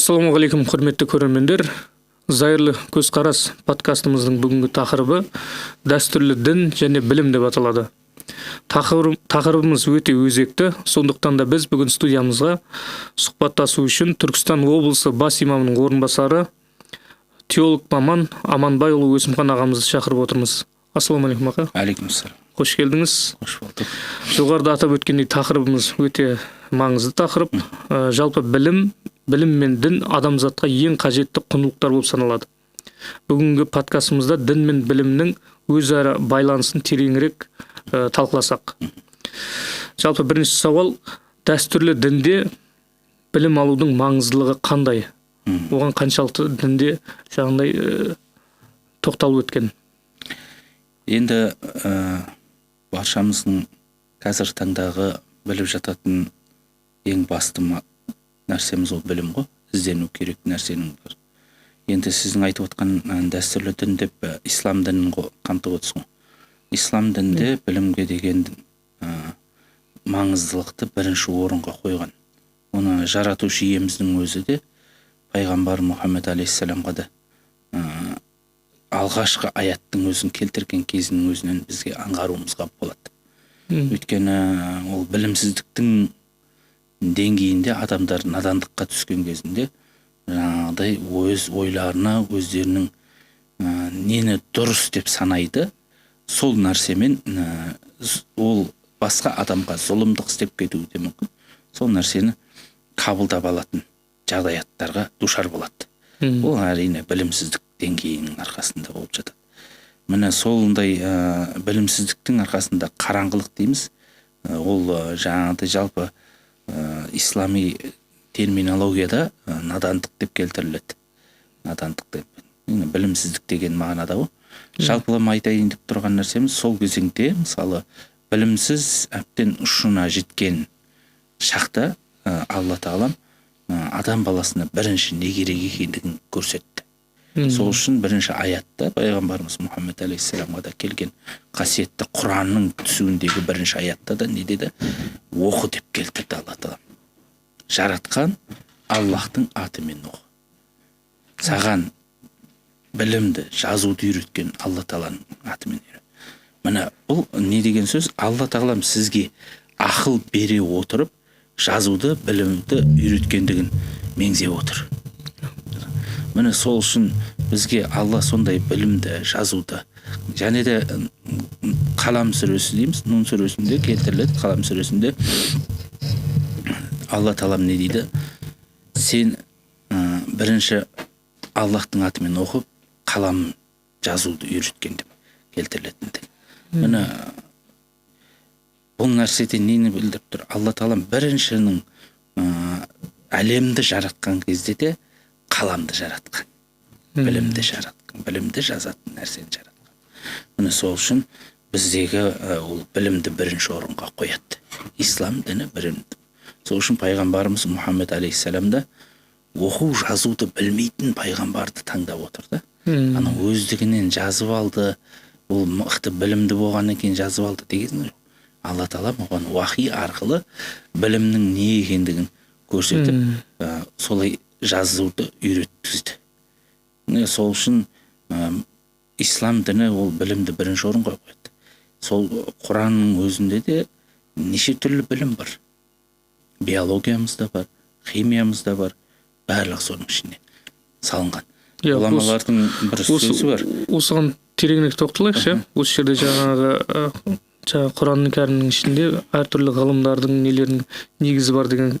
Ассалаумағалейкум, құрметті көрермендер. Зайырлы көзқарас подкастымыздың бүгінгі тақырыбы дәстүрлі дін және білім деп аталады. Тақырыбымыз өте өзекті, сондықтан да біз бүгін студиямызға сұхбаттасу үшін Түркістан облысы бас имамының орынбасары, теолог маман Аманбайұлы Өсімхан ағамызды шақырып отырмыз. Ассалаумағалейкум аға. Алейкумассалам. Қош келдіңіз. Қош болдық. Жоғарыда атап өткендей тақырыбымыз өте маңызды тақырып. Жалпы білім мен дін адамзатқа ең қажетті құндылықтар болып саналады. Бүгінгі подкастымызда дін мен білімнің өзара байланысын тереңірек талқыласақ. Жалпы бірінші сауал, дәстүрлі дінде білім алудың маңыздылығы қандай? Оған қаншалықты дінде жаңағыдай тоқталып өткен? Енді баршамыздың қазір таңдағы біліп жататын ең басты нәрсеміз ол білім ғой, іздену керек нәрсенің бар. Енді сіздің айтып отқан дәстүрлі дін деп ислам дінін қамтып отырсыз ғой. Ислам дінде білімге деген маңыздылықты бірінші орынға қойған. Оны жаратушы иеміздің өзі де, пайғамбар Мұхаммед алейхиссаламға да алғашқы аяттың өзін келтірген кезінің өзінен бізге аңғаруымызға болады. Өйткені ол білімсіздіктің деңгейінде адамдар надандыққа түскен кезінде жаңағыдай өз ойларына, өздерінің нені дұрыс деп санайды, сол нәрсемен ол басқа адамға зұлымдық істеп кетуі де мүмкін. Сол нәрсені қабылдап алатын жағдаяттарға душар болады. Ол әрине білімсіздік деңгейінің арқасында болып жатады. Міне солындай білімсіздіктің арқасында қараңғылық дейміз. Ол жаңағыдай жалпы ислами терминологияда надандық деп келтіріледі. Надандық деп. Білімсіздік деген мағынада ғой. Жалпылама айтайын деп тұрған нәрсеміз сол кезеңде, мысалы, білімсіз әбден ұшына жеткен шақта Алла тағалам адам баласына бірінші не керек екендігін көрсетті. Сол үшін бірінші аятта пайғамбарымыз Мұхаммед алейхиссаламға да келген қасиетті Құранның түсуіндегі бірінші аятта да не деді? Оқы деп келтірді Алла тағалам. Жаратқан Аллахтың атымен оқы. Саған білімді, жазуды үйреткен Алла тағаланың атымен үйрет. Міне бұл не деген сөз? Алла тағалам сізге ақыл бере отырып, жазуды, білімді үйреткендігін меңзеп отыр. Міне сол үшін бізге Алла сондай білімді, жазуды, және де Қалам сүресі дейміз, Нун сүресінде келтіріледі. Қалам сүресінде Алла тағалам не дейді? Сен бірінші Аллахтың атымен оқып, қалам жазуды үйреткен деп келтіріледі. Міне бұл нәрседе нені білдіріп тұр? Алла тағалам біріншінің әлемді жаратқан кезде де қаламды жаратқан, білімді жаратқан, білімді жазатын нәрсені жаратқан. Міне сол үшін біздегі ол білімді бірінші орынға қояды. Ислам діні білімді. Сол үшін пайғамбарымыз Мұхаммед алейхиссаламда оқу жазуды білмейтін пайғамбарды таңдап отырды. Ана өздігінен жазып алды, ол мықты білімді болғаннан кейін жазып алды деген жоқ. Алла тағала оған уахи арқылы білімнің не екендігін көрсетіп, солай жазуды үйреткізді. Сол үшін ислам діні ол білімді бірінші орынға қойды. Сол Құранның өзінде де неше түрлі білім бар. Биологиямызда бар, химиямызда бар, барлық соның ішіне салынған. Ғұламалардың бір сөзі бар. Осыған тереңірек тоқталайықшы. Осы жерде жаңағы Құранның кәрімнің ішінде әртүрлі ғылымдардың нелерінің негізі бар деген.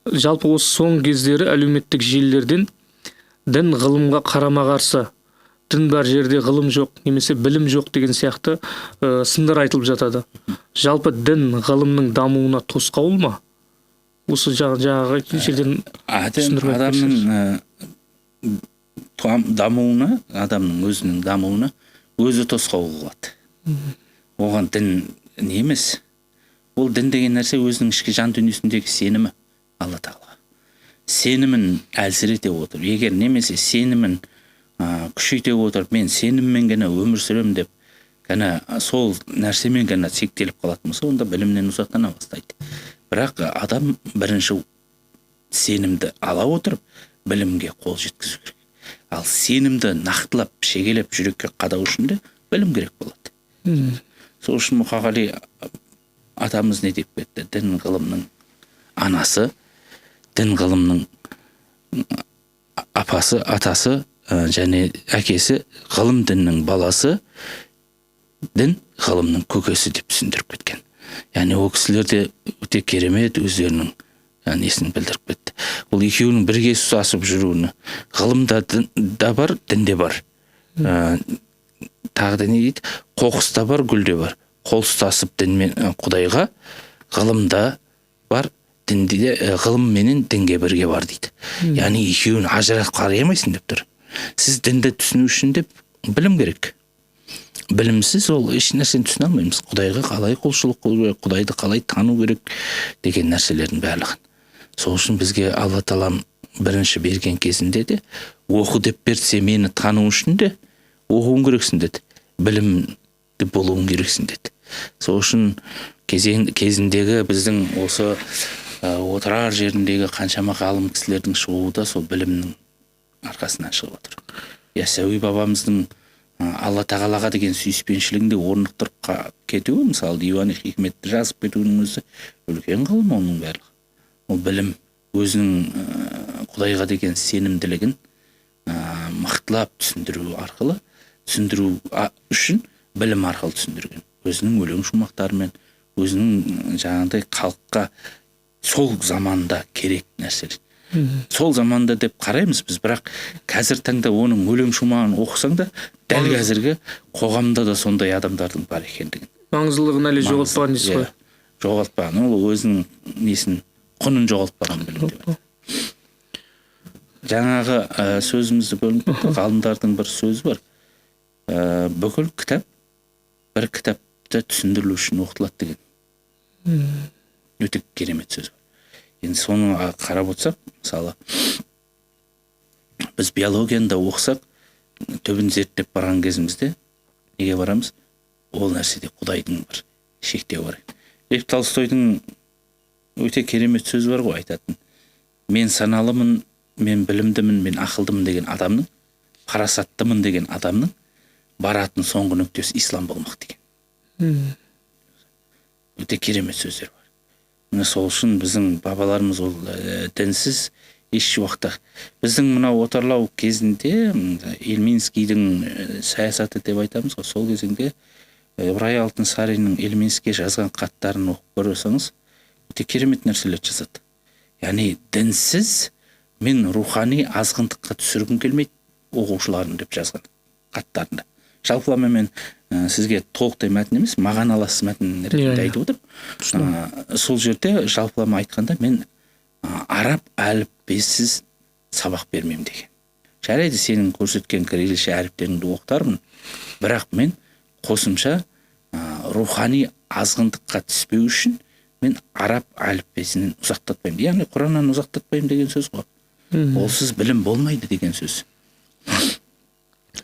Жалпы осы соңғы кездері әлеуметтік желілерден дін ғылымға қарама-қарсы, дін бар жерде ғылым жоқ, немесе білім жоқ деген сияқты сындар айтылып жатады. Жалпы дін ғылымның дамуына тосқауыл ма? Осы жаңағы жерден адамның дамуына, адамның өзінің дамуына өзі тосқауыл болады. Оған дін не емес? Ол дін деген нәрсе өзінің ішкі жан дүниесіндегі сенімі Алла тағала. Сенімін әлсірете отырып, егер немесе сенімін күшейте отырып, мен сеніммен ғана өмір сүремін деп, ғана сол нәрсемен ғана шектеліп қалатын болса, онда білімнен ұзақтана бастайды. Бірақ адам бірінші сенімді ала отырып, білімге қол жеткізу керек. Ал сенімді нақтылап шегелеп жүрекке қадау үшін де білім керек болады. Сол үшін Мұқағали атамыз не деп кетті? Дін ғылымның анасы, дін ғылымның апасы, атасы және әкесі, ғылым діннің баласы, дін ғылымның көкесі деп түсіндіріп кеткен. Яғни ол кісілер де өте керемет өздерінің несін білдіріп кетті. Ол екеуінің бірге ұстасып жүруіні, ғылымда да бар, дінде бар. Тағы да не дейді? Қоқыста бар, гүлде бар. Қол ұстасып дінмен Құдайға, ғылымда бар, дінде, ғылым менен дінге бірге бар дейді. Яғни екеуін ажыратып қарай алмайсың деп тұр. Сіз дінді түсіну үшін деп білім керек. Білімсіз ол еш нәрсені түсіне алмаймыз. Құдайға қалай құлшылық қылу керек, Құдайды қалай тану керек деген нәрселердің барлығын. Сол үшін бізге Алла Тағалам бірінші берген кезінде де оқы деп берсе, мені тану үшін де оқуың керексің деді. Білімді болуың керексің деді. Сол үшін кезіндегі біздің осы отырар жеріндегі қаншама ғалым кісілердің шығуы да сол білімнің арқасынан шығып отыр. Яссауи бабамыздың Алла Тағалаға деген сүйіспеншілігінде орнықтырып кетуі, мысалы Диван-ы Хикметті жазып кетуінің өзі үлкен ғылым оның барлығы. Ол білім өзінің Құдайға деген сенімділігін мықтылап түсіндіру арқылы, түсіндіру үшін білім арқылы түсіндірген. Өзінің өлең шумақтарымен, өзінің жаңағыдай халыққа сол заманда керек нәрселер. Сол заманда деп қараймыз біз, бірақ қазір таңда оның өлең шумағын оқысаң да, дәл қазіргі қоғамда да сондай адамдардың бар екендігін. Маңыздылығын әлі жоғалтпаған дейсіз ғой. Жоғалтпаған, ол өзінің несін, құнын жоғалтпаған білім деп. Жаңағы сөзімізді бөлініп кетті, ғалымдардың бір сөзі бар. Бүкіл кітап бір кітапты түсіндірілу үшін оқытылады деген. Өте керемет сөз бар. Енді соны қарап отырсақ, мысалы, біз биологияны да оқысақ, түбін зерттеп барған кезімізде неге барамыз? Ол нәрседе Құдайдың бір шектеуі бар. Лев Толстойдың өте керемет сөзі бар ғой, айтатын. Мен саналымын, мен білімдімін, мен ақылдымын деген адамның, парасаттымын деген адамның баратын соңғы нүктесі ислам болмақ деген. Өте керемет сөздер бар. Сол үшін біздің бабаларымыз ол дінсіз еш уақытта. Біздің мынау отарлау кезінде Ельминскийдің саясаты деп айтамыз ғой, сол кезеңде Ибрай Алтынсариннің Ельминскийге жазған хаттарын оқып көрсеңіз, өте керемет нәрселер жазады. Яғни дінсіз мен рухани азғындыққа түсіргім келмейді оқушыларын деп жазған хаттарында. Жалпылама мен сізге толықтай мәтін емес, мағыналас мәтін ретінде айтып отырмын. Сол жерде жалпылама айтқанда мен араб әліппесіз сабақ бермеймін деген. Жарайды, сенің көрсеткен кириллиша әріптеріңді оқытармын, бірақ мен қосымша рухани азғындыққа түспеу үшін мен араб әліппесінен ұзақтатпаймын. Яғни Құраннан ұзақтатпаймын деген сөз ғой. Олсыз білім болмайды деген сөз.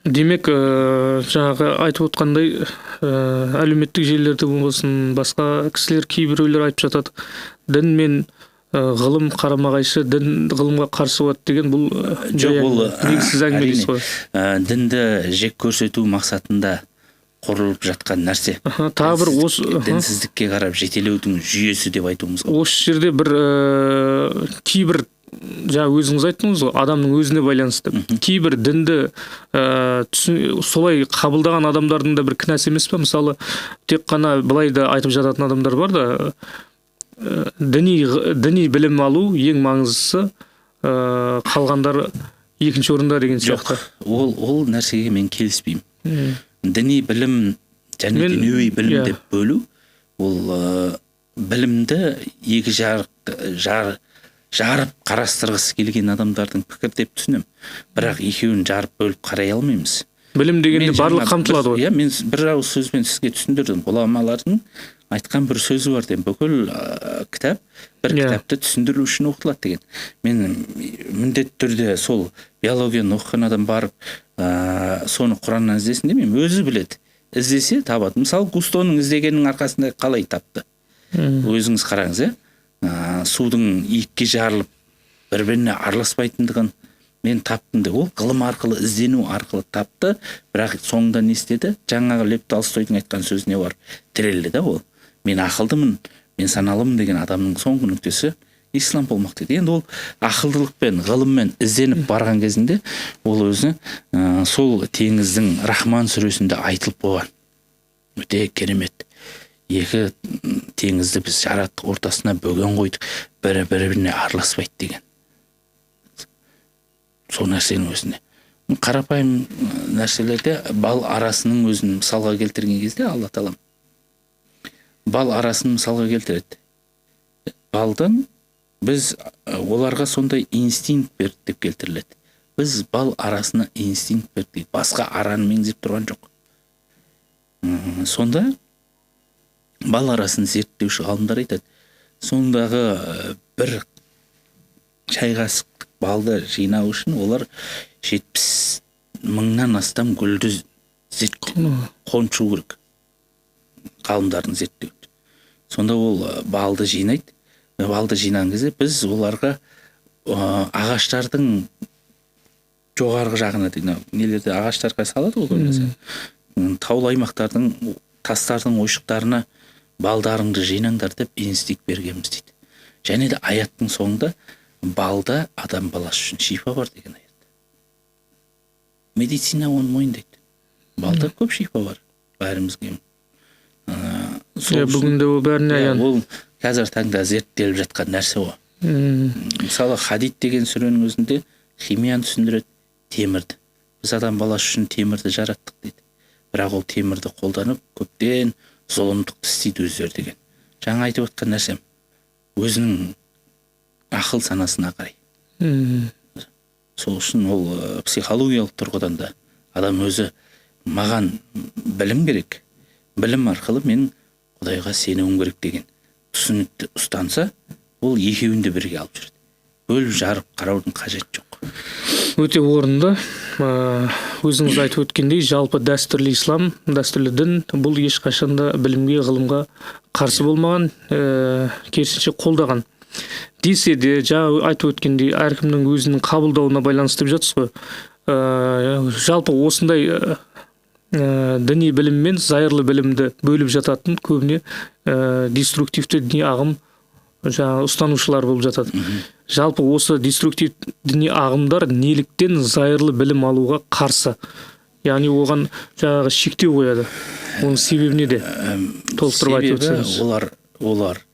Демек, жаңағы айтып отқандай, әлеуметтік желілерде болсын, басқа кісілер кейбіреулер айтып жатады. Дін мен ғылым қарама-қайшы, дін ғылымға қарсы болады деген, бұл негізсіз әңгіме дейсіз ғой. Дінді жек көрсету мақсатында құрылып жатқан нәрсе. Тағы бір осы дінсіздікке қарап жетелеудің жүйесі деп айтуымыз керек. Осы жерде бір кейбір, жаңа өзіңіз айттыңыз ғой, адамның өзіне байланысты. Кейбір дінді солай қабылдаған адамдардың да бір кінәсі емес пе? Мысалы, тек қана былай да айтып жататын адамдар бар да, діни білім алу ең маңыздысы, қалғандар екінші орында деген сияқты. Жоқ, ол нәрсеге мен келіспеймін. Діни білім және дүниеви білім деп бөлу, ол білімді екі жарып қарастырғысы келген адамдардың пікір деп түсінем. Бірақ екеуін жарып бөліп қарай алмаймыз. Білім дегенде барлық қамтылады ғой. Мен бір ауыз сөзбен сізге түсіндірдім. Ғұламалардың айтқан бір сөзі бар деген, бүкіл кітап бір кітапты түсіндіру үшін оқытылады деген. Мен міндетті түрде сол биологияны оқыған адам барып соны Құраннан іздесін демеймін. Өзі біледі. Іздесе табады. Мысалы, Густоның іздегенінің арқасында қалай тапты? Өзіңіз қараңыз, судың иікке жарылып бір-біріне араласпайтындығын мен таптым деп, ол ғылым арқылы, іздену арқылы тапты. Бірақ соңында не істеді? Жаңағы Лев Толстойдың айтқан сөзіне бар тірелді да ол. Мен ақылдымын, мен саналымын деген адамның соңғы нүктесі ислам болмақ деді. Енді ол ақылдылықпен, ғылыммен ізденіп барған кезінде ол өзі сол теңіздің Рахман сүресінде айтылып болған. Өте керемет. Екі теңізді біз жараттық, ортасына бөген қойдық, біріне араласпайды деген. Сол нәрсенің өзіне. Қарапайым нәрселерде бал арасының өзін мысалға келтірген кезде Алла Тағала бал арасын мысалға келтіреді. Балдан біз оларға сондай инстинкт бердік деп келтіріледі. Біз бал арасына инстинкт бердік. Басқа араны меңзеп тұрған жоқ. Сонда бал арасын зерттеуші ғалымдар айтады. Сондағы бір шай қасық балды жинау үшін олар 70 мыңнан астам гүлді қоншу керек. Ғалымдардың зерттеуі. Сонда ол балды жинайды. Балды жинаған кезде біз оларға ағаштардың жоғарғы жағына дейді. Нелерде ағаштарға салады ғой көбінесе. Таулы аймақтардың тастардың ойшықтарына балдарыңды жинаңдар деп инстинкт бергенбіз дейді. Және де аяттың соңында балда адам баласы үшін шифа бар деген аят. Медицина оны мойындайды. Балда көп шифа бар бәрімізге. Бүгінде ол бәріне аян. Ол қазір таңда зерттеліп жатқан нәрсе ғой. Мысалы хадид деген сүренің өзінде химияны түсіндіреді, темірді. Біз адам баласы үшін темірді жараттық дейді. Бірақ ол темірді қолданып көптен зұлымдықты істейді өздері деген. Жаңа айтып отқан нәрсем өзінің ақыл санасына қарай. Сол үшін ол психологиялық тұрғыдан да адам өзі маған білім керек. Білім арқылы мен Құдайға сенуім керек деген түсінікті ұстанса, ол екеуін де бірге алып жүреді. Бөліп жарып қараудың қажеті жоқ. Өте орынды. Өзіңіз айтып өткендей, жалпы дәстүрлі ислам, дәстүрлі дін бұл ешқашанда білімге, ғылымға қарсы болмаған, керісінше қолдаған. Десе де, жаңа айтып өткендей, әркімнің өзінің қабылдауына байланысты деп жатсыз ғой. Жалпы осындай діни білім мен зайырлы білімді бөліп жататын көбіне деструктивті діни ағым жаңа ұстанушылар болып жатады. Жалпы осы деструктив діни ағымдар неліктен зайырлы білім алуға қарсы? Яғни оған жаңағы шектеу қояды. Оның себебі неде? Толықтырып айтып өтсеңіз. Олар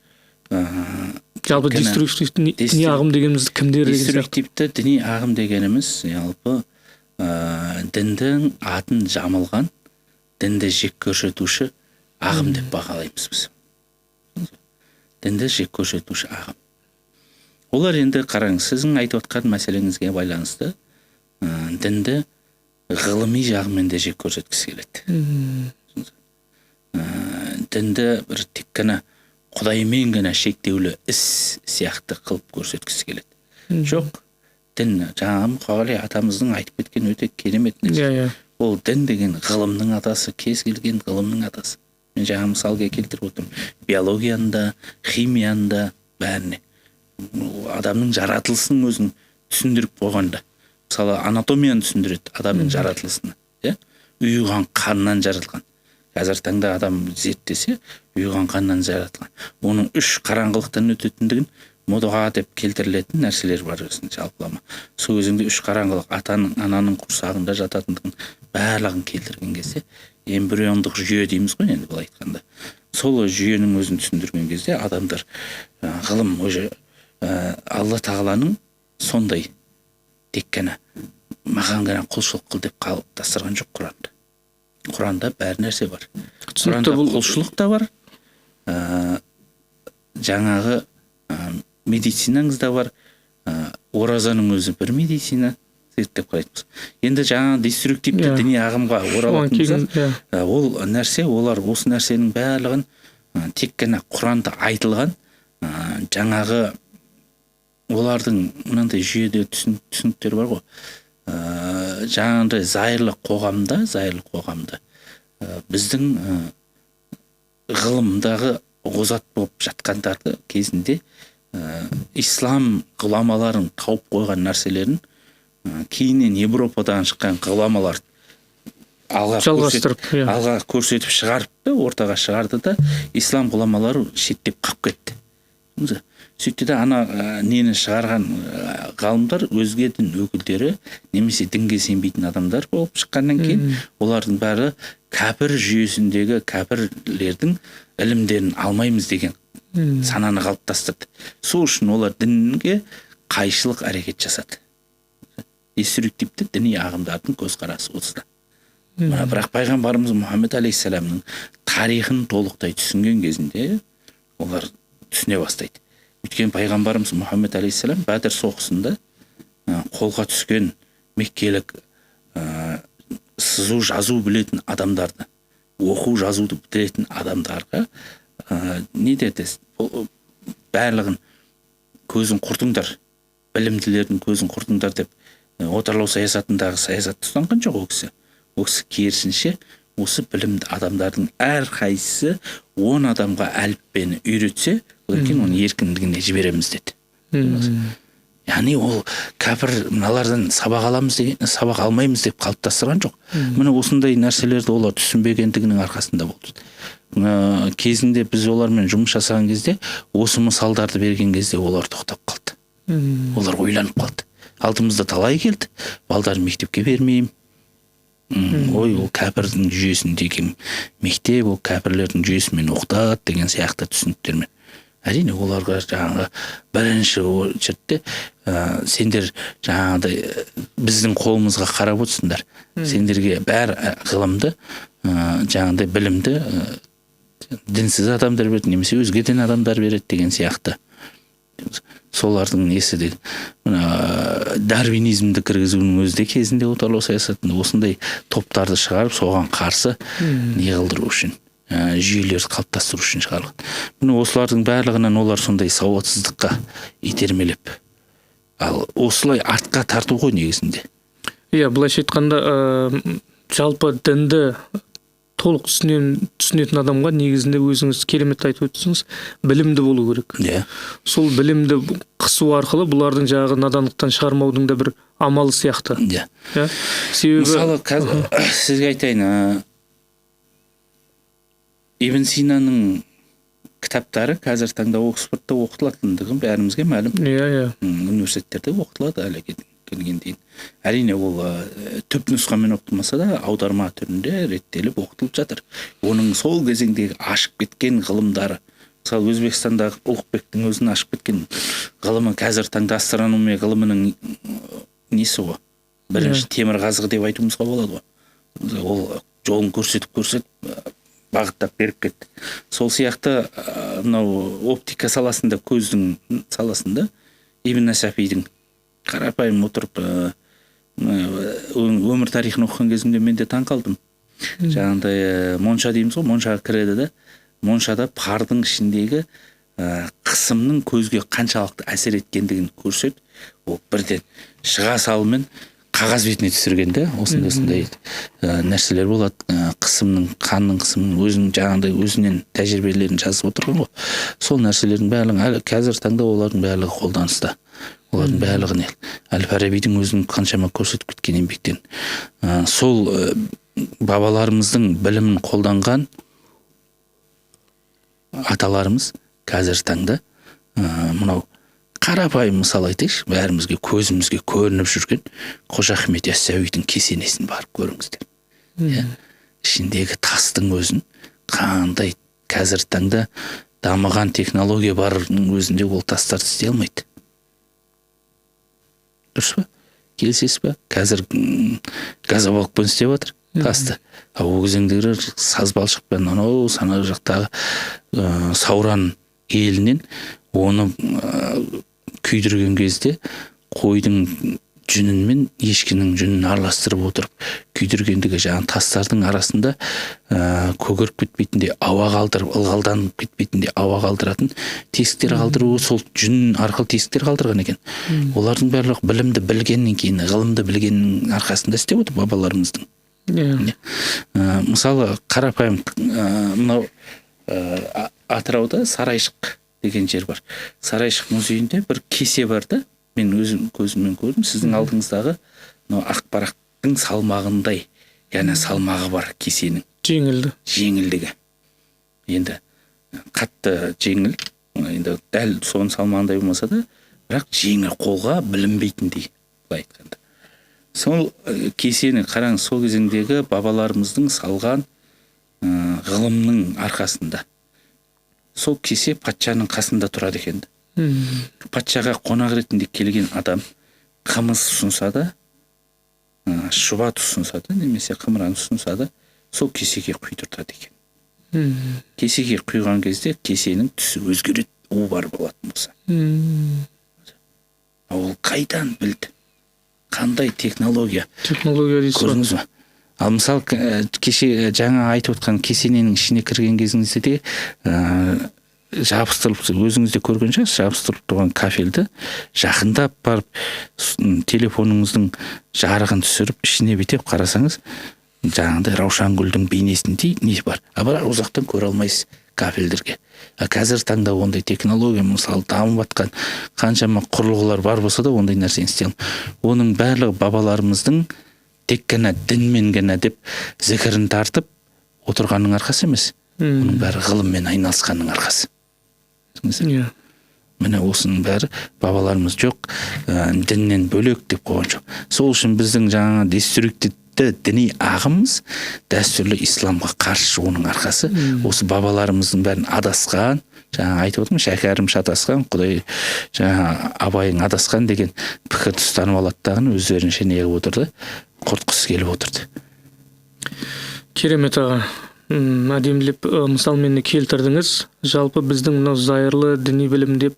жалпы деструктив діни ағым дегеніміз кімдер деген сияқты? Деструктивті діни ағым дегеніміз жалпы діндің атын жамылған, дінді жек көрсетуші ағым деп бағалаймыз біз. Дінді жек көрсетуші ағым. Олар енді қараңыз, сіздің айтып отқан мәселеңізге байланысты дінді ғылыми жағымен де жек көрсеткісі келеді. Дінді бір тек қана Құдаймен ғана шектеулі іс сияқты қылып көрсеткісі келеді. Жоқ, дін, жаңағы Мұқағали атамыздың айтып кеткен өте керемет нәрсе. Ол дін деген ғылымның атасы, кез келген ғылымның атасы. Мен жаңа мысалға келтіріп отырмын. Биологияны, химияны бәріне. Адамның жаратылысының өзін түсіндіріп қойғанда. Мысалы анатомияны түсіндіреді адамның жаратылысына. Ұйыған қаннан жаратылған. Қазір таңда адам зерттесе, ұйыған қаннан жаратылған. Оның 3 қараңғылықтан өтетіндігін модуға деп келтірілетін нәрселер бар өзінің жалпылама. Сол өзінде 3 қараңғылық атаның, ананың құрсағында жататындығын барлығын келтірген кезде, эмбриондық жүйе дейміз ғой енді бұл айтқанда. Сол жүйенің өзін түсіндірген кезде адамдар ғылым уже Алла Тағаланың сондай тек қана маған ғана құлшылық қыл деп қалыптастырған жоқ Құранда. Құранда бәр нәрсе бар. Құранда құлшылық та бар. Жаңағы медицинаңыз да бар. Оразаның өзі бір медицина зерттеп қарайтынбыз. Енді жаңа деструктивті діни ағымға оралатын болсақ, ол нәрсе, олар осы нәрсенің барлығын тек қана Құранда айтылған жаңағы олардың мынандай жүйеде түсініктер бар ғой. Жаңағыдай зайырлы қоғамда біздің ғылымдағы озат болып жатқандарды кезінде ислам ғұламаларын тауып қойған нәрселерін кейіннен Европадан шыққан ғұламалар жалғастырып, алға көрсетіп шығарыпты, ортаға шығарды да ислам ғұламалары шеттеп қалып кетті. Сөйтті де нені шығарған ғалымдар өзге дін өкілдері немесе дінге сенбейтін адамдар болып шыққаннан кейін олардың бәрі кәпір жүйесіндегі кәпірлердің ілімдерін алмаймыз деген сананы қалыптастырды. Сол үшін олар дінге қайшылық әрекет жасады. Деструктивті діни ағымдардың көзқарасы осыда. Бірақ пайғамбарымыз Мұхаммед алейхиссаламның тарихын толықтай түсінген кезінде олар түсіне бастайды. Өйткені пайғамбарымыз Мұхаммед алейхиссалам Бәдір соғысында қолға түскен меккелік сызу жазу білетін адамдарды, оқу жазуды білетін адамдарға не деді? Барлығын көзін құртыңдар, білімділердің көзін құртыңдар деп отарлау саясатындағы саясатты ұстанған жоқ ол кісі. Ол кісі керісінше осы білімді адамдардың әрқайсысы 10 адамға әліппені үйретсе, одан кейін оны еркіндігіне жібереміз деді. Яғни ол кәпір мыналардан сабақ аламыз деген, сабақ алмаймыз деп қалыптастырған жоқ. Міне осындай нәрселерді олар түсінбегендігінің арқасында болды. Кезінде біз олармен жұмыс жасаған кезде, осы мысалдарды берген кезде олар тоқтап қалды. Олар ойланып қалды. Алдымызда талай келді. Балдарын мектепке бермеймін. Ой, ол кәпірдің жүйесіндегі мектеп, ол кәпірлердің жүйесімен оқытады деген сияқты түсініктермен. Әрине оларға жаңағы бірінші жерде сендер жаңағыдай біздің қолымызға қарап отырсыңдар. Сендерге бәр ғылымды, жаңағыдай білімді дінсіз адамдар береді, немесе өзге дін адамдар береді деген сияқты. Солардың несі де дарвинизмді кіргізуінің өзі де кезінде отарлау саясатында осындай топтарды шығарып, соған қарсы не қылдыру үшін, жүйелерді қалыптастыру үшін шығарылған. Міне осылардың барлығынан олар сондай сауатсыздыққа итермелеп, ал осылай артқа тарту ғой негізінде. Былайша айтқанда, жалпы дінді толық түсінетін адамға негізінде өзіңіз керемет айтып өтсеңіз, білімді болу керек. Сол білімді қысу арқылы бұлардың жаңағы надандықтан шығармаудың да бір амалы сияқты. Мысалы, сізге айтайын, Ибн Синаның кітаптары қазір таңда Оксфордта оқытылатындығы бәрімізге мәлім. Университеттерде оқытылады әлі келген дейін. Әрине ол түп нұсқамен оқытылмаса да аударма түрінде реттеліп оқытылып жатыр. Оның сол кезеңдегі ашып кеткен ғылымдары, мысалы Өзбекстандағы Ұлықбектің өзін ашып кеткен ғылымы қазір таңда астрономия ғылымының несі ғой? Бірінші темірқазығы деп айтуымызға болады ғой. Ол жолын көрсетіп бағыттап беріп кетті. Сол сияқты мынау оптика саласында, көздің саласында Ибн Сафидің қарапайым отырып өмір тарихын оқыған кезімде мен де таң қалдым. Жаңағыдай монша дейміз ғой, моншаға кіреді де, моншада пардың ішіндегі қысымның көзге қаншалықты әсер еткендігін көрсет, ол бірден шыға салымен қағаз бетіне түсіргенде осындай нәрселер болады. Қысымның, қанның қысымның жаңағыдай өзінен тәжірибелерін жазып отырған ғой. Сол нәрселердің барлығы қазір таңда олардың барлығы қолданыста. Олардың барлығы Әл-Фарабидің өзінің қаншама көрсетіп кеткен еңбектен. Сол бабаларымыздың білімін қолданған аталарымыз қазір таңда мынау қарапайым мысал айтайықшы, бәрімізге көзімізге көрініп жүрген Қожа Ахмет Яссауидің кесенесін барып көріңіздер. Ішіндегі тастың өзін қандай қазір таңда дамыған технология барының өзінде ол тастарды істей алмайды. Дұрыс па? Келісесіз ба? Қазір газобалықпен істеп жатыр тасты. Ол кезеңдері сазбалшықпен анау сана жақтағы Сауран елінен оны күйдірген кезде қойдың жүнін мен ешкінің жүнін араластырып отырып күйдіргендігі жаңағы тастардың арасында көгеріп кетпейтіндей, ауа қалдырып, ылғалданып кетпейтіндей ауа қалдыратын тесіктер қалдыруы, сол жүн арқылы тесіктер қалдырған екен. Олардың барлығы білімді білгеннен кейін, ғылымды білгеннің арқасында істеп отыр бабаларымыздың. Мысалы, қарапайым мынау Атырауда Сарайшық деген жер бар. Сарайшық музейінде бір кесе бар да, мен өзім көзіммен көрдім, сіздің алдыңыздағы мынау ақ парақтың салмағындай яғни салмағы бар кесенің жеңілдігі. Енді қатты жеңіл, енді дәл соның салмағындай болмаса да, бірақ жеңіл, қолға білінбейтіндей, былай айтқанда. Сол кесені қараңыз, сол кезеңдегі бабаларымыздың салған ғылымның арқасында. Сол кесе патшаның қасында тұрады екен. Патшаға қонақ ретінде келген адам қымыз ұсынса да, шұбат ұсынса да, немесе қымыран ұсынса да, сол кесеге құйдыртады екен. Кесеге құйған кезде кесенің түсі өзгереді, у бар болатын болса. Ол қайдан білді? Қандай технология? Технология дейсіз. Көрдіңіз ба? Ал мысалы кеше жаңа айтып отқан кесененің ішіне кірген кезіңізде де жабыстырылып, өзіңізде көрген шығарсыз, жабыстырылып тұрған кафельді жақындап барып телефоныңыздың жарығын түсіріп ішіне бетеп қарасаңыз, жаңағыдай Раушангүлдің бейнесіндей не бар. Бірақ ұзақтан көре алмайсыз кафельдерге. Қазір таңда ондай технология, мысалы дамып жатқан қаншама құрылғылар бар болса да ондай нәрсені істей алмайды. Оның барлығы бабаларымыздың тек қана дінмен ғана деп зікірін тартып отырғанның арқасы емес. Оның бәрі ғылыммен айналысқанның арқасы. Міне осының бәрі бабаларымыз жоқ, діннен бөлек деп қойған жоқ. Сол үшін біздің жаңа деструктивті діни ағымыз дәстүрлі исламға қарсы шығуының арқасы. Осы бабаларымыздың бәрін адасқан, жаңа айтып отырмын, шәкәрім шатасқан, құдай жаңа абайың адасқан деген пікірді ұстанып алаттағын өздерінше неғып отырды, құртқысы келіп отырды. Керемет аға, әдемілеп мысалмен келтірдіңіз. Жалпы біздің мынау зайырлы діни білім деп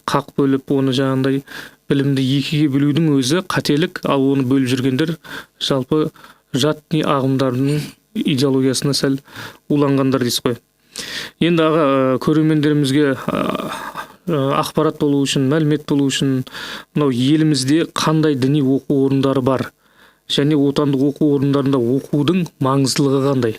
қақ бөліп, оны жаңағындай білімді екіге бөлудің өзі қателік, ал оны бөліп жүргендер жалпы жат діни ағымдарының идеологиясына сәл уланғандар дейсіз ғой. Енді аға, көрермендерімізге ақпарат болу үшін, мәлімет болу үшін, мынау елімізде қандай діни оқу орындары бар? Және отандық оқу орындарында оқудың маңыздылығы қандай?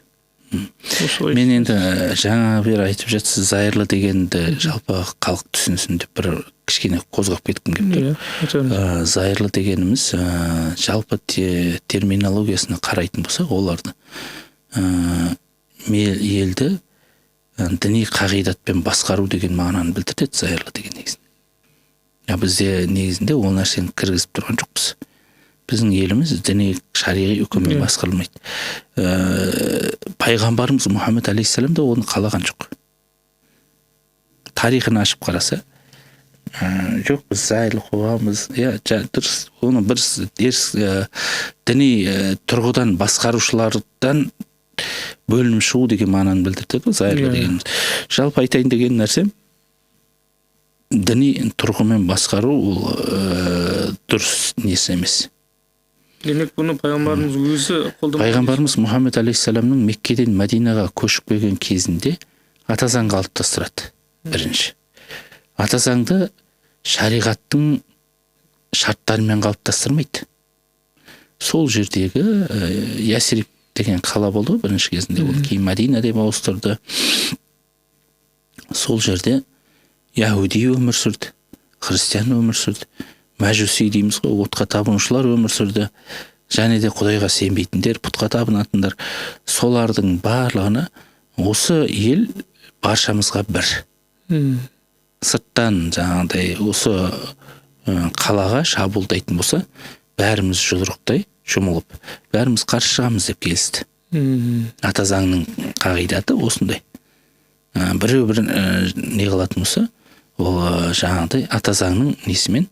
Мен енді жаңа бері айтып жатсыз, зайырлы дегенді жалпы халық түсінсін деп бір кішкене қозғап кеткім келіп тұр. Зайырлы дегеніміз жалпы терминологиясына қарайтын болсақ, оларды елді діни қағидатпен басқару деген мағынаны білдіреді зайырлы деген негізінде. Бізде негізінде ол нәрсені кіргізіп тұрған жоқпыз. Біздің еліміз діни шариғи үкіммен басқарылмайды. Пайғамбарымыз Мұхаммед алейхиссалам да оны қалаған жоқ. Тарихын ашып қараса, жоқ біз зайырлы қоғамбыз, дұрыс, оны бір діни тұрғыдан басқарушылардан бөлініп шығу деген мағынаны білдіреді зайырлы дегеніміз. Жалпы айтайын деген нәрсем, діни тұрғымен басқару ол дұрыс несі емес. Демек, бұны пайғамбарымыз өзі қолдамады. Пайғамбарымыз Мұхаммед алейхиссаламның Меккеден Мәдинаға көшіп келген кезінде атазаң қалыптастырады. Бірінші. Атазаңды шариғаттың шарттарымен қалыптастырмайды. Сол жердегі Ясриб деген қала болды бірінші кезінде, ол кейін Мәдина деп ауыстырды. Сол жерде яһуди өмір сүрді, христиан өмір сүрді, мәжуси дейміз ғой, отқа табынушылар өмір сүрді, және де құдайға сенбейтіндер, пұтқа табынатындар. Солардың барлығына осы ел баршамызға бір. Сырттан жаңағыдай осы қалаға шабуылдайтын болса, бәріміз жұдырықтай жұмылып, бәріміз қарсы шығамыз деп келісті. Атазаңның қағидаты осындай. Біреу-бірін не қылатын болса, ол жаңағыдай атазаңның несімен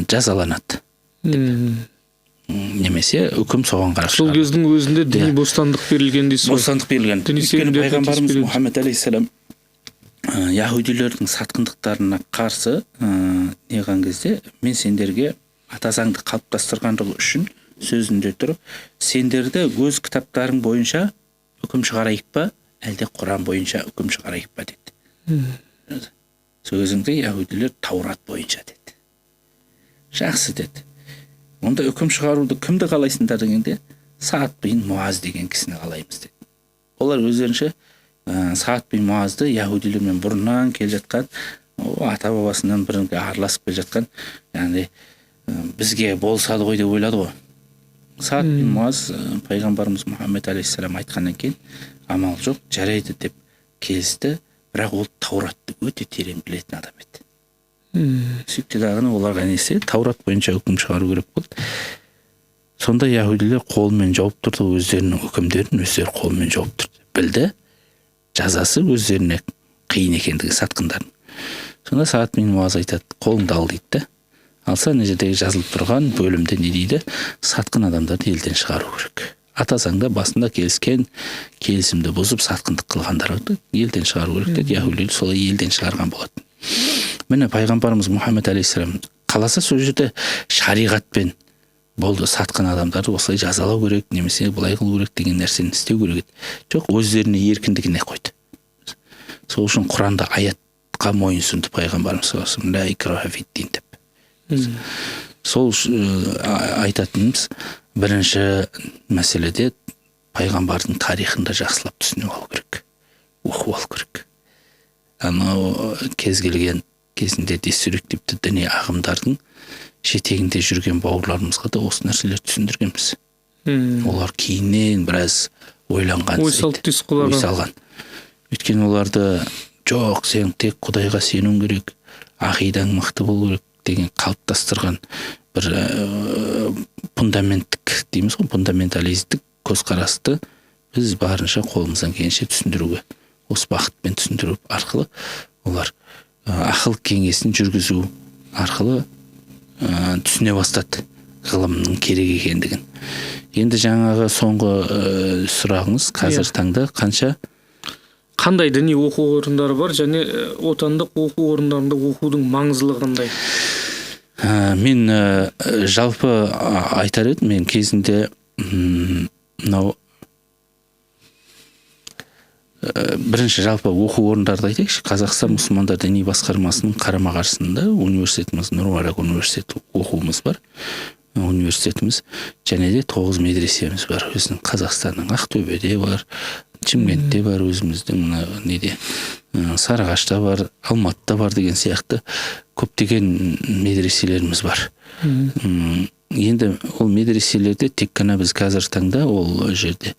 жазаланады. Немесе үкім соған қарап шығады. Сол кездің өзінде діни бостандық берілген дейсіз ғой. Бостандық берілген. Өйткені пайғамбарымыз Мұхаммед алейхиссалам яһудилердің сатқындықтарына қарсы неған кезде, мен сендерге атазаңды қалыптастырғандығы үшін сөзінде тұрып, сендерді өз кітаптарың бойынша үкім шығарайық па, әлде Құран бойынша үкім шығарайық па деді. Сол кезінде яһудилер Таурат бойынша деді. Жақсы деді. Онда үкім шығаруды кімді қалайсыңдар дегенде, Саад бин Муаз деген кісіні қалаймыз деді. Олар өздерінше Саад бин Муазды яһудилермен бұрыннан келе жатқан ата бабасынан бірге араласып келе жатқан, яғни бізге болсады ғой деп ойлады ғой. Саад бин Муаз пайғамбарымыз Мұхаммед алейхиссалам айтқаннан кейін амал жоқ, жарайды деп келісті, бірақ ол Тауратты өте терең білетін адам еді. Сөйтті дағыны оларға несі Таурат бойынша үкім шығару керек болды. Сонда яһудилер қолымен жауып тұрды, өздерінің үкімдерін өздері қолымен жауып тұрды. Білді, жазасы өздеріне қиын екендігі сатқындардың. Сонда Саад бин Муаз айтады, қолыңды ал дейді. Алса, мына жердегі жазылып тұрған бөлімде не дейді? Сатқын адамдарды елден шығару керек. Ата заңда басында келіскен келісімді бұзып сатқындық қылғандарды елден шығару керек деді. Яһудилер солай елден шығарған болатын. Міне пайғамбарымыз Мұхаммед алейхиссалам қаласа сол жерде шариғатпен болды, сатқын адамдарды осылай жазалау керек, немесе былай қылу керек деген нәрсені істеу керек еді. Жоқ, өздеріне еркіндігіне қойды. Сол үшін Құранда аятқа мойынсұнды пайғамбарымыз саллаллаху алейхи ва саллям, ла икраха фид-дин деп. Сол айтатынымыз бірінші мәселеде пайғамбардың тарихында жақсылап түсініп алу керек, оқып алу керек. Анау кез келген кезінде деструктивті діни ағымдардың жетегінде жүрген бауырларымызға да осы нәрселер түсіндіргенбіз. Олар кейіннен біраз ойланған, ой салған. Өйткені оларды жоқ, сен тек Құдайға сенуің керек, ақидаң мықты болу керек деген қалыптастырған бір фундаменттік дейміз ғой, фундаменталистік көзқарасты біз барынша қолымыздан келгенше түсіндіруге, осы бағытпен түсіндіру арқылы олар ақыл кеңесін жүргізу арқылы түсіне бастады ғылымның керек екендігін. Енді жаңағы соңғы сұрағыңыз, қазір таңда қандай діни оқу орындары бар және отандық оқу орындарында оқудың маңыздылығы қандай? Мен жалпы айтар едім, мен кезінде мынау бірінші жалпы оқу орындарды айтайықшы. Қазақстан мұсылмандар діни басқармасының қарама-қарсысында университетіміз, Нұр-Марак университеті оқуымыз бар. Университетіміз және де 9 медресеміз бар. Өзінің Қазақстанның Ақтөбеде бар, Шымкентте бар, өзіміздің неде Сарыағашта бар, Алматыда бар деген сияқты көптеген медреселеріміз бар. Енді ол медреселерде тек қана біз қазір таңда ол жерде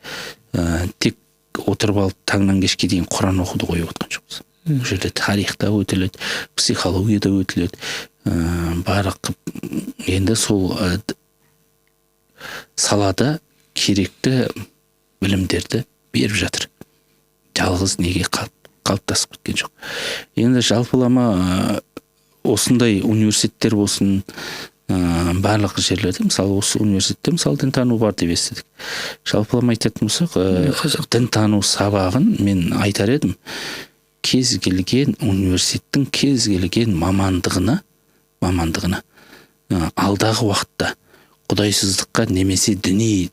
тек отырып алып таңнан кешке дейін Құран оқуды қойып отқан жоқпыз. Ол жерде тарихта өтіледі, психологияда өтіледі, барлық енді сол салада керекті білімдерді беріп жатыр. Жалғыз неге қалыптасып кеткен жоқ. Енді жалпылама осындай университеттер болсын, барлық жерлерде, мысалы осы университетте мысалы дінтану бар деп естідік. Жалпылама айтатын болсақ, дінтану сабағын мен айтар едім, кез келген университеттің кез келген мамандығына алдағы уақытта құдайсыздыққа немесе діни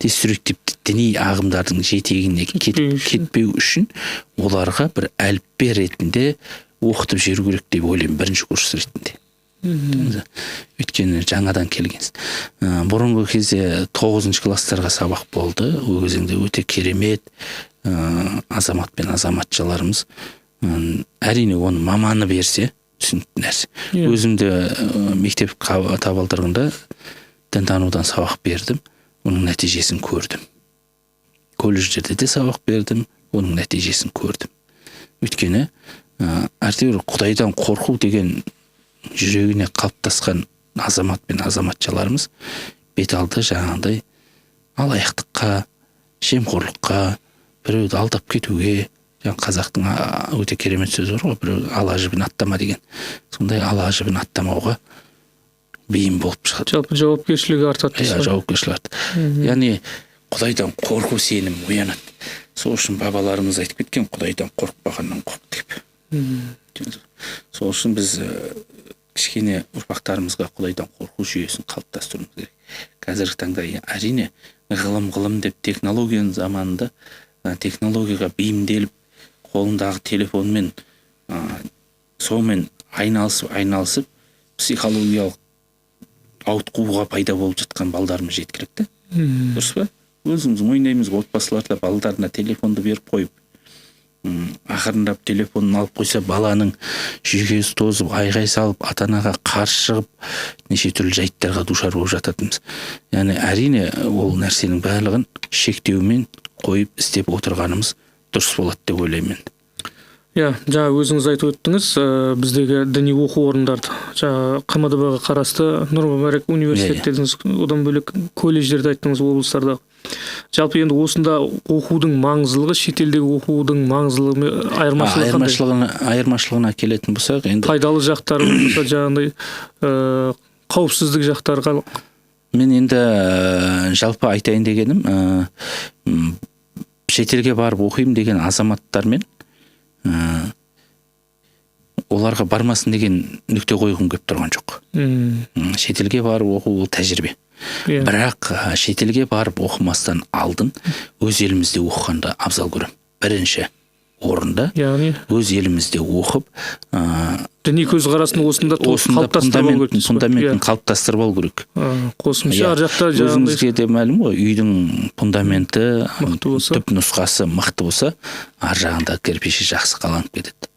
деструктивті діни ағымдардың жетегіне кетпеу үшін оларға бір әліппе ретінде оқытып жүру керек деп ойлаймын, бірінші курс ретінде. Өйткені жаңадан келгенсіз. Бұрынғы кезде 9 класстарға сабақ болды. Ол кезеңде өте керемет азамат пен азаматшаларымыз, әрине оны маманы берсе түсінікті нәрсе. Өзімді мектеп табалдырығында дінтанудан сабақ бердім, оның нәтижесін көрдім. Колледждерде де сабақ бердім, оның нәтижесін көрдім. Өйткені әйтеуір Құдайдан қорқу деген жүрегіне қалыптасқан азамат пен азаматшаларымыз бет алды жаңағыдай алаяқтыққа, жемқорлыққа, біреуді алдап кетуге, қазақтың өте керемет сөзі бар ғой, біреу ала жібін аттама деген. Сондай ала жібін аттамауға бейім болып шығады. Жалпы жауапкершілігі артады. Жауапкершілік. Яғни Құдайдан қорқу сенім оянады. Сол үшін бабаларымыз айтып кеткен, Құдайдан қорықпағаннан қорқ деп. Сол үшін біз кішкене ұрпақтарымызға Құдайдан қорқу жүйесін қалыптастыруымыз керек. Қазіргі таңда әрине ғылым деп технологияның заманында технологияға бейімделіп қолындағы телефонмен сонымен айналысып психологиялық ауытқуға пайда болып жатқан балдарымыз жеткілікті. Дұрыс па? Өзіміз ойнаймыз, отбасыларда балдарына телефонды беріп қойып, ақырындап телефонын алып қойса, баланың жүйкесі тозып, айғай салып, ата-анаға қарсы шығып, неше түрлі жайттарға душар болып жататынбыз. Яғни әрине ол нәрсенің барлығын шектеумен қойып істеп отырғанымыз дұрыс болады деп ойлаймын. Жаңа өзіңіз айтып өттіңіз, біздегі діни оқу орындарды, жаңа КМДБ-ға қарасты Нұр Мүбарак университет дедіңіз, одан бөлек колледждерді айттыңыз, облыстарда. Жалпы енді осында оқудың маңыздылығы, шетелдегі оқудың маңыздылығы айырмашылығына келетін болсақ, енді пайдалы жақтары болса, жаңағыдай қауіпсіздік жақтары. Мен енді жалпы айтайын дегенім, шетелге барып оқимын деген азаматтармен оларға бармасын деген нүкте қойғым келіп тұрған жоқ. Шетелге барып оқу ол тәжірибе. Бірақ шетелге барып оқымастан алдын өз елімізде оқығанды абзал көрем. Бірінші орында өз елімізде оқып, діни көзқарасын осында фундаментін қалыптастырып алу керек. Қосымша ар жақта өзіңізге де мәлім ғой, үйдің фундаменті, түп нұсқасы мықты болса, ар жағында кірпіші жақсы қаланып кетеді.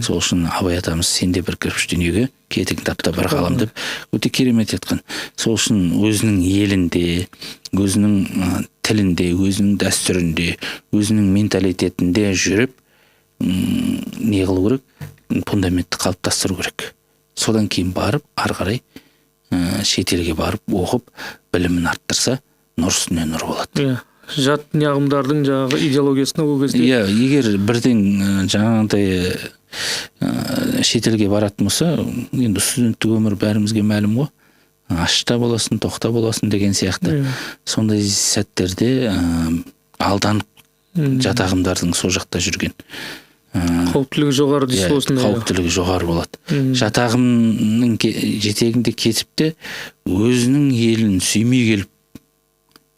Сол үшін Абай атамыз сенде бір кірпіш дүниеге, кетігін тапта бір қалам деп өте керемет еткен. Сол үшін өзінің елінде, өзінің тілінде, өзінің дәстүрінде, өзінің менталитетінде жүріп, не қылу керек? Фундаментті қалыптастыру керек. Содан кейін барып, ары қарай шетелге барып оқып, білімін арттырса, нұр үстіне нұр болады. Жат ағымдардың жаңағы идеологиясына ол кезде. Егер бірден жаңағыдай шетелге баратын болса, енді студенттік өмір бәрімізге мәлім ғой. Ашта боласын, тоқта боласын деген сияқты. Сондай сәттерде алданып жат ағымдардың сол жақта жүрген. Қауіптілігі жоғары дейсіз осындай. Қауіптілігі жоғары болады. Жат ағымның жетегінде кетіп те, өзінің елін сүймей келіп,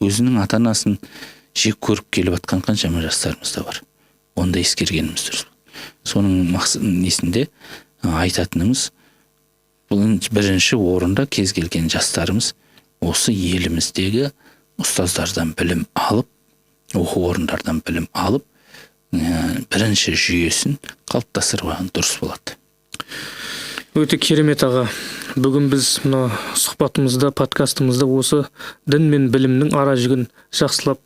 өзінің ата-анасын жек көріп келіп атқан қаншама жастарымыз да бар. Онда ескергеніміз дұрыс. Соның несінде айтатынымыз, бұл бірінші орында кез келген жастарымыз осы еліміздегі ұстаздардан білім алып, оқу орындардан білім алып, бірінші жүйесін қалыптастырған дұрыс болады. Өте керемет аға. Бүгін біз мына сұхбатымызда, подкастымызда осы дін мен білімнің ара жігін жақсылап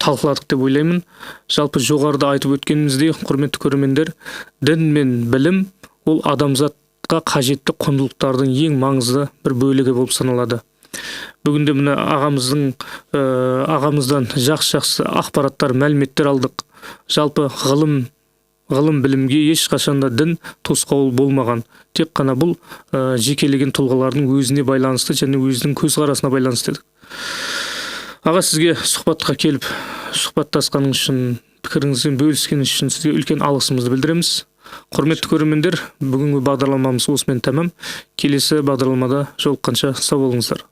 талқыладық деп ойлаймын. Жалпы жоғарыда айтып өткеніміздей, құрметті көрермендер, дін мен білім ол адамзатқа қажетті құндылықтардың ең маңызды бір бөлігі болып саналады. Бүгінде мына ағамыздан жақсы ақпараттар, мәліметтер алдық. Жалпы ғылым білімге ешқашанда дін тосқауыл болмаған. Тек қана бұл жекелеген тұлғалардың өзіне байланысты және өзінің көзқарасына байланысты дедік. Аға, сізге сұхбатқа келіп, сұхбаттасқаныңыз үшін, пікіріңізбен бөліскеніңіз үшін сізге үлкен алғысымызды білдіреміз. Құрметті көрермендер, бүгінгі бағдарламамыз осымен тәмам. Келесі бағдарламада жолыққанша сау болыңыздар.